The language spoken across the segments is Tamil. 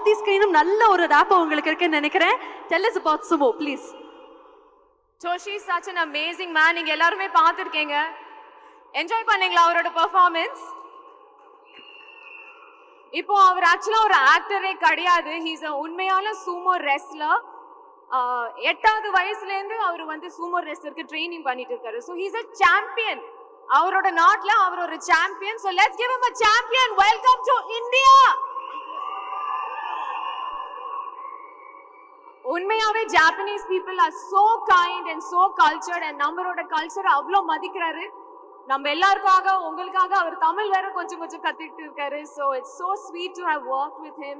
ஆஃப் தி ஸ்கிரீனும் நல்ல ஒரு ராப் உங்களுக்கு இருக்குன்னு நினைக்கிறேன். Tell us about Sumo please. Toshi is such an amazing man. நீங்க எல்லாரும் பார்த்திருக்கீங்க. என்ஜாய் பண்ணீங்களா அவரோட பெர்ஃபார்மன்ஸ்? இப்போ அவர் ஆக்சுவலா ஒரு ஆக்டரே கிடையாது. ஹி இஸ் a உண்மையான சூமோ ரெஸ்லர். 8வது வயசுல இருந்து அவர் வந்து சூமோ ரெஸ்லருக்கு ட்ரெய்னிங் பண்ணிட்டு இருக்காரு. So he is a champion. அவரோட நாட்ல அவர் ஒரு champion. So let's give him a champion. Welcome to India. உண்மையாவே Japanese people are so kind and so cultured and நம்மளோட கல்ச்சர் அவ்வளோ மதிக்கிறாரு. நம்ம எல்லாருக்காக உங்களுக்காக அவர் தமிழ் வேற கொஞ்சம் கத்திட்டு இருக்காரு. So it's so sweet to have worked with him.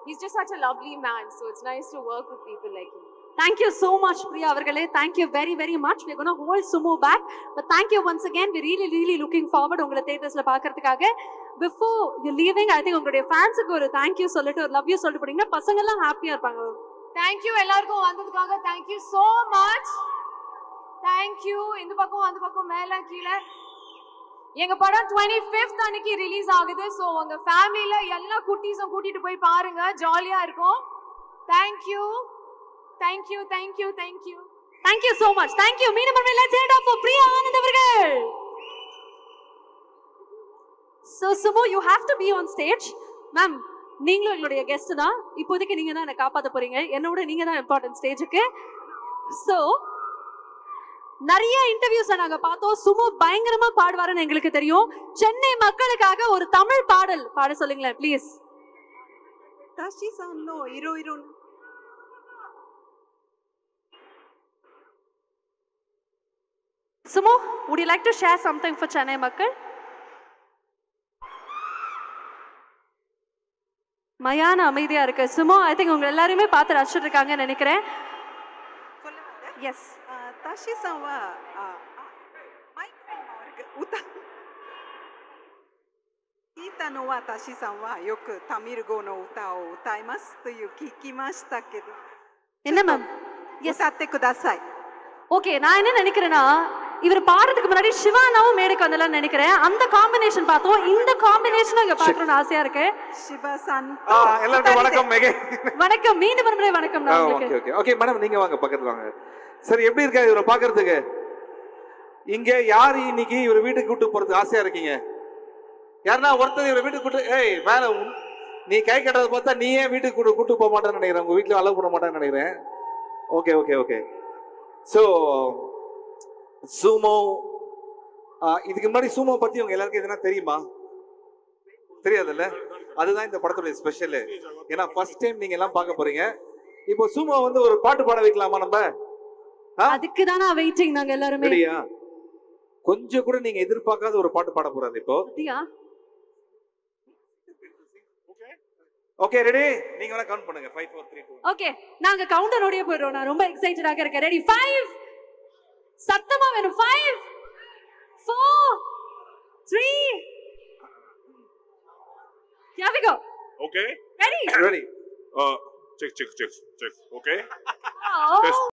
He's just such a lovely man. So it's nice to work with people like him. Thank you so much Priya avargale. Thank you very very much. We're going to hold Sumo back. But thank you once again. We're really looking forward உங்களை தியேட்டர்ஸ்ல பார்க்கிறதுக்காக. Before you leaving, I think உங்களுடைய ஃபேன்ஸ்க்கு ஒரு thank you சொல்லிட்டு ஒரு love you சொல்லிட்டு போனீங்கன்னா பசங்க எல்லாம் ஹாப்பியா இருப்பாங்க. Thank you எல்லாருக்கும் வந்ததுக்காக. Thank you so much. Thank you. இந்த பக்கம் அந்த பக்கம் மேல கீழ. எங்க படம் 25th அன்னைக்கு ரிலீஸ் ஆகுது. சோ உங்க ஃபேமிலில எல்லா குட்டீஸும் கூட்டிட்டு போய் பாருங்க. ஜாலியா இருக்கும். Thank you. Thank you. Thank you. Thank you. Thank you so much. Thank you. மீண்டும் ஒரு let's hand up for Priya Anand அவர்கள். So Sumo, you have to be on stage. Ma'am, நீங்களும் எங்களுடைய கெஸ்ட் தான். இப்போதைக்கு நீங்க தான் என்ன காப்பாத்த போறீங்க. என்னோட நீங்க தான் இம்பார்ட்டன்ட் ஸ்டேஜுக்கு. So நிறைய இன்டர்வியூஸ் நாங்க பார்த்தோம். சுமோ பயங்கரமா பாடுவாருன்னு எங்களுக்கு தெரியும். சென்னை மக்களுக்காக ஒரு தமிழ் பாடல் பாட சொல்லுங்களேன் ப்ளீஸ். தாஷி சான் நோ இரோயிரோ. Sumo, would you like to share something for Chennai மக்கள்? மயான அமைதியா இருக்கு. சுமோ, ஐ திங்க் உங்க எல்லாரையுமே பார்த்து ரசிச்சிட்டு இருக்காங்கன்னு நினைக்கிறேன். எஸ், தாஷி சான் வா மைக் அவருக்கு உதா聞いたのはタシさんはよくタミル語の歌を歌いますという聞きましたけど。என்ன மேம்?歌ってください。ஓகே, நான் என்ன நினைக்கிறேன்னா இவர் பாடுறதுக்கு முன்னாடி சிவானாவும் மேடைக்கு வந்தலாம்னு நினைக்கிறேன். அந்த காம்பினேஷன் பார்த்தோம். இந்த காம்பினேஷனும் இங்க பார்க்கணும்னு ஆசையா இருக்கு. சிவா சான் எல்லாருக்கும் வணக்கம். வணக்கம். மீண்டும் ஒரு முறை வணக்கம். ஓகே ஓகே மேடம், நீங்க வாங்க பக்கத்துல வாங்க. சரி, எப்படி இருக்காரு இவரை பாக்குறதுக்கு? இங்க யாரு இன்னைக்கு இவர் வீட்டுக்கு கூட்டு போறதுக்கு ஆசையா இருக்கீங்க? யாருன்னா ஒருத்தர் இவரை வீட்டுக்கு கூட்டு, ஏய் மேல நீ கை கட்டுறதை பார்த்தா நீயே வீட்டுக்கு கூட்டு போக மாட்டேன்னு நினைக்கிறேன். உங்க வீட்டுல அளவு போட மாட்டேன்னு நினைக்கிறேன். Okay okay okay. ஸோ சூமோ, இதுக்கு முன்னாடி சூமோ பத்தி உங்க எல்லாருக்கும் எதுனா தெரியுமா? தெரியாதுல்ல? அதுதான் இந்த படத்துடைய ஸ்பெஷல். ஏன்னா ஃபர்ஸ்ட் டைம் நீங்க எல்லாம் பார்க்க போறீங்க. இப்போ சூமோ வந்து ஒரு பாட்டு பாட வைக்கலாமா நம்ம? அதுக்கு தானா வெயிட்டிங் நாங்க எல்லாரும். சரியா? கொஞ்சம் கூட நீங்க எதிர்பார்க்காத ஒரு பாட்டு பாட போறாரு இப்போ. Okay, ready? நீங்க வேணா கவுண்ட் பண்ணுங்க. 5 4 3 2. ஓகே, நாங்க கவுண்டர் ஓடியே போறோம். நான் ரொம்ப எக்ஸைட்டடாக இருக்கேன். ரெடி? 5 சத்தமா வேணும். 5 4 3 Here we go. Okay. Ready? Ready. Check. Okay. Oh.